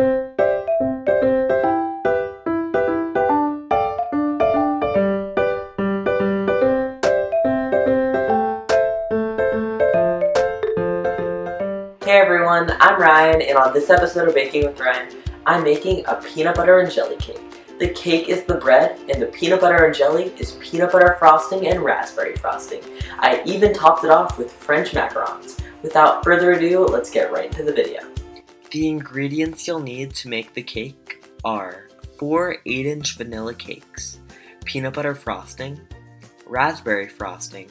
Hey everyone, I'm Ryan, and on this episode of Baking with Ryan, I'm making a peanut butter and jelly cake. The cake is the bread, and the peanut butter and jelly is peanut butter frosting and raspberry frosting. I even topped it off with French macarons. Without further ado, let's get right into the video. The ingredients you'll need to make the cake are 4 8-inch vanilla cakes, peanut butter frosting, raspberry frosting,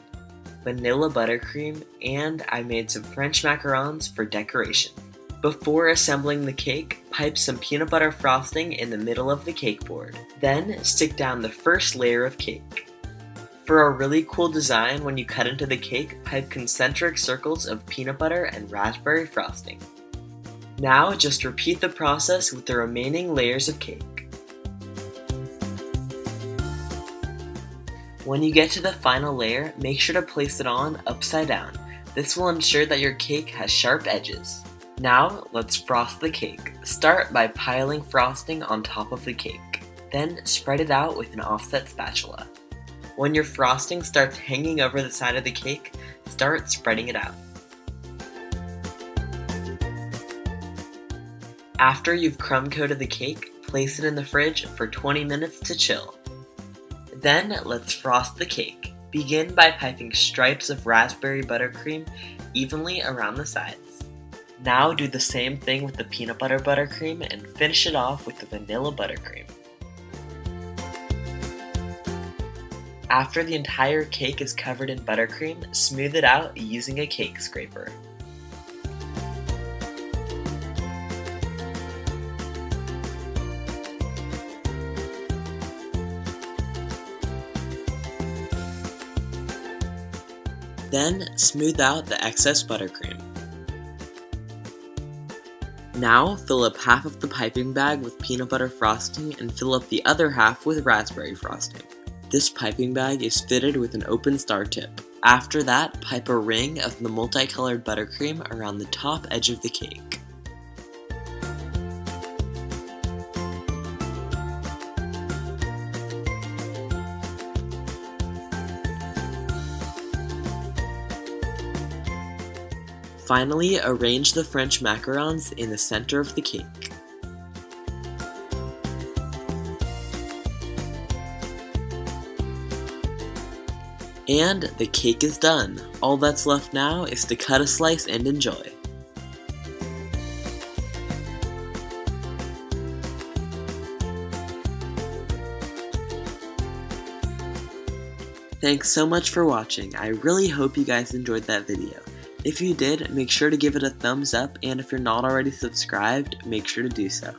vanilla buttercream, and I made some French macarons for decoration. Before assembling the cake, pipe some peanut butter frosting in the middle of the cake board. Then stick down the first layer of cake. For a really cool design, when you cut into the cake, pipe concentric circles of peanut butter and raspberry frosting. Now just repeat the process with the remaining layers of cake. When you get to the final layer, make sure to place it on upside down. This will ensure that your cake has sharp edges. Now, let's frost the cake. Start by piling frosting on top of the cake. Then spread it out with an offset spatula. When your frosting starts hanging over the side of the cake, start spreading it out. After you've crumb coated the cake, place it in the fridge for 20 minutes to chill. Then let's frost the cake. Begin by piping stripes of raspberry buttercream evenly around the sides. Now do the same thing with the peanut butter buttercream and finish it off with the vanilla buttercream. After the entire cake is covered in buttercream, smooth it out using a cake scraper. Then smooth out the excess buttercream. Now fill up half of the piping bag with peanut butter frosting and fill up the other half with raspberry frosting. This piping bag is fitted with an open star tip. After that, pipe a ring of the multicolored buttercream around the top edge of the cake. Finally, arrange the French macarons in the center of the cake. And the cake is done. All that's left now is to cut a slice and enjoy. Thanks so much for watching. I really hope you guys enjoyed that video. If you did, make sure to give it a thumbs up, and if you're not already subscribed, make sure to do so.